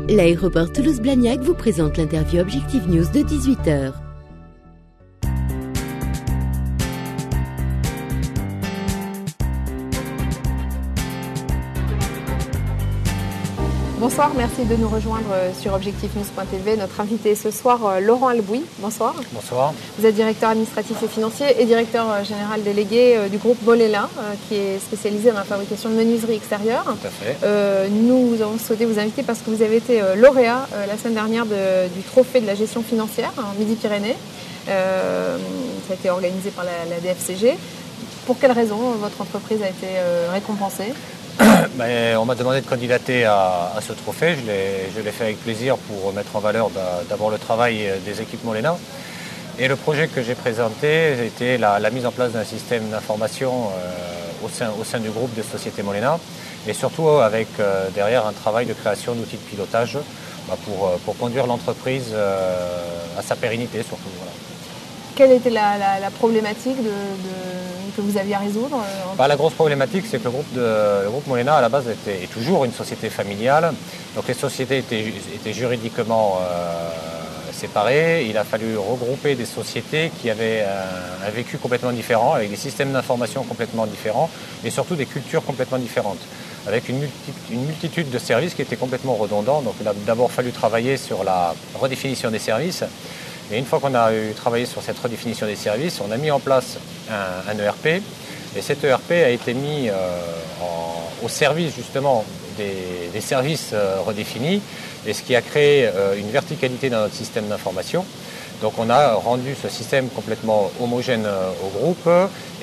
L'aéroport Toulouse-Blagnac vous présente l'interview Objectif News de 18h. Bonsoir, merci de nous rejoindre sur objectifnews.tv. Notre invité ce soir, Laurent Albouy. Bonsoir. Bonsoir. Vous êtes directeur administratif et financier et directeur général délégué du groupe Mollena, qui est spécialisé dans la fabrication de menuiseries extérieures. Tout à fait. Nous avons souhaité vous inviter parce que vous avez été lauréat la semaine dernière du trophée de la gestion financière en Midi-Pyrénées. Ça a été organisé par la DFCG. Pour quelles raisons votre entreprise a été récompensée ? On m'a demandé de candidater à ce trophée. Je l'ai fait avec plaisir pour mettre en valeur d'abord le travail des équipes Mollena. Et le projet que j'ai présenté était la mise en place d'un système d'information au sein du groupe de société Mollena. Et surtout avec derrière un travail de création d'outils de pilotage pour conduire l'entreprise à sa pérennité surtout. Voilà. Quelle était la problématique que vous aviez à résoudre ? La grosse problématique, c'est que le groupe Mollena, à la base, est toujours une société familiale. Donc les sociétés étaient juridiquement séparées. Il a fallu regrouper des sociétés qui avaient un vécu complètement différent, avec des systèmes d'information complètement différents et surtout des cultures complètement différentes, avec une multitude de services qui étaient complètement redondants. Donc il a d'abord fallu travailler sur la redéfinition des services. Et une fois qu'on a travaillé sur cette redéfinition des services, on a mis en place un ERP. Et cet ERP a été mis au service justement des services redéfinis, et ce qui a créé une verticalité dans notre système d'information. Donc on a rendu ce système complètement homogène au groupe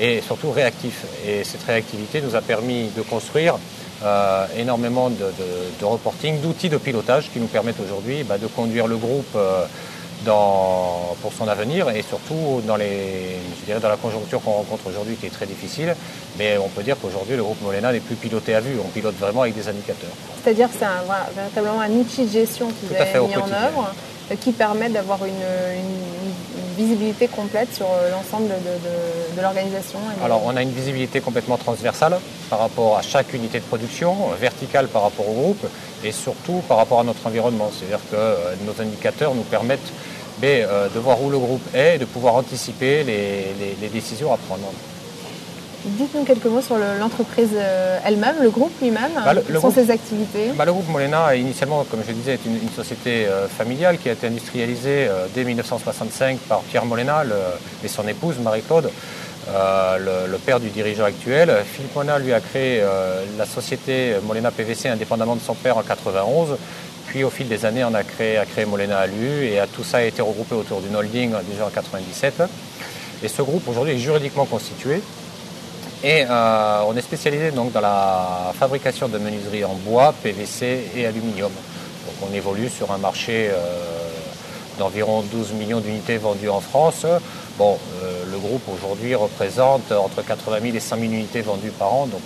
et surtout réactif. Et cette réactivité nous a permis de construire énormément de reporting, d'outils de pilotage qui nous permettent aujourd'hui de conduire le groupe pour son avenir et surtout dans la conjoncture qu'on rencontre aujourd'hui qui est très difficile. Mais on peut dire qu'aujourd'hui le groupe Mollena n'est plus piloté à vue, on pilote vraiment avec des indicateurs. C'est-à-dire que c'est véritablement un outil de gestion que vous avez mis en œuvre qui permet d'avoir une visibilité complète sur l'ensemble de l'organisation. Alors on a une visibilité complètement transversale par rapport à chaque unité de production, verticale par rapport au groupe et surtout par rapport à notre environnement. C'est-à-dire que nos indicateurs nous permettent de voir où le groupe est et de pouvoir anticiper les décisions à prendre. Dites-nous quelques mots sur l'entreprise elle-même, le groupe lui-même, quelles sont ses activités ? Le groupe Mollena, initialement, comme je disais, est une société familiale qui a été industrialisée dès 1965 par Pierre Mollena et son épouse Marie-Claude, le père du dirigeant actuel. Philippe Mollena lui a créé la société Mollena PVC indépendamment de son père en 1991. Puis au fil des années, on a créé Mollena ALU et tout ça a été regroupé autour d'une holding déjà en 1997. Et ce groupe aujourd'hui est juridiquement constitué. Et on est spécialisé donc dans la fabrication de menuiseries en bois, PVC et aluminium. Donc on évolue sur un marché d'environ 12 millions d'unités vendues en France. Le groupe aujourd'hui représente entre 80 000 et 100 000 unités vendues par an. Donc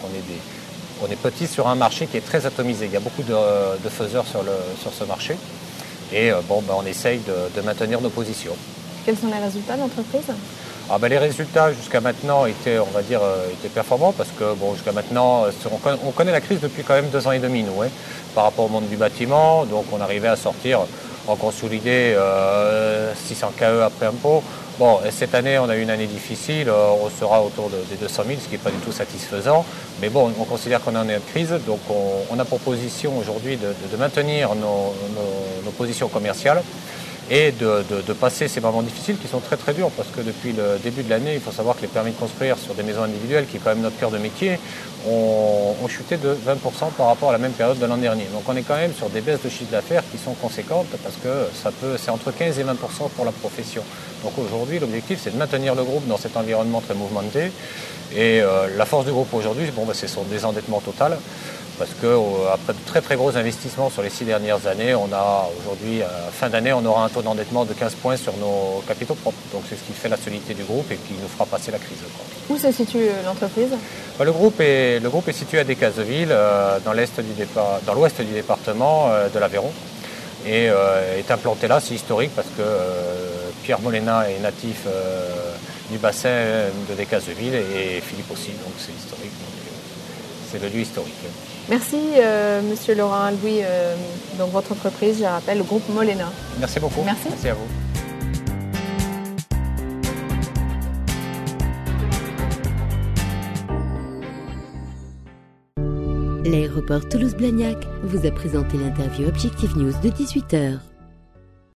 on est petit sur un marché qui est très atomisé. Il y a beaucoup de faiseurs sur ce marché. Et on essaye de maintenir nos positions. Quels sont les résultats de l'entreprise ? Les résultats jusqu'à maintenant étaient performants parce que jusqu'à maintenant, on connaît la crise depuis quand même 2 ans et demi, nous, par rapport au monde du bâtiment. Donc on arrivait à sortir en consolidé 600 KE après impôt. Et cette année, on a eu une année difficile, on sera autour des 200 000, ce qui n'est pas du tout satisfaisant. Mais on considère qu'on est en crise, donc on a pour position aujourd'hui de maintenir nos positions commerciales et de passer ces moments difficiles qui sont très très durs parce que depuis le début de l'année, il faut savoir que les permis de construire sur des maisons individuelles, qui est quand même notre cœur de métier, ont chuté de 20% par rapport à la même période de l'an dernier. Donc on est quand même sur des baisses de chiffre d'affaires qui sont conséquentes parce que c'est entre 15 et 20% pour la profession. Donc aujourd'hui, l'objectif c'est de maintenir le groupe dans cet environnement très mouvementé et la force du groupe aujourd'hui, c'est son désendettement total. Parce qu'après de très très gros investissements sur les 6 dernières années, on a aujourd'hui, fin d'année, on aura un taux d'endettement de 15 points sur nos capitaux propres. Donc c'est ce qui fait la solidité du groupe et qui nous fera passer la crise. Où se situe l'entreprise ? Le groupe est situé à Decazeville, dans l'ouest du département de l'Aveyron. Et est implanté là, c'est historique parce que Pierre Mollena est natif du bassin de Decazeville et Philippe aussi, donc c'est historique. C'est le lieu historique. Merci Monsieur Laurent Louis, donc votre entreprise, je rappelle, le groupe Molena. Merci beaucoup. Merci. Merci à vous. L'aéroport Toulouse-Blagnac vous a présenté l'interview Objectif News de 18h.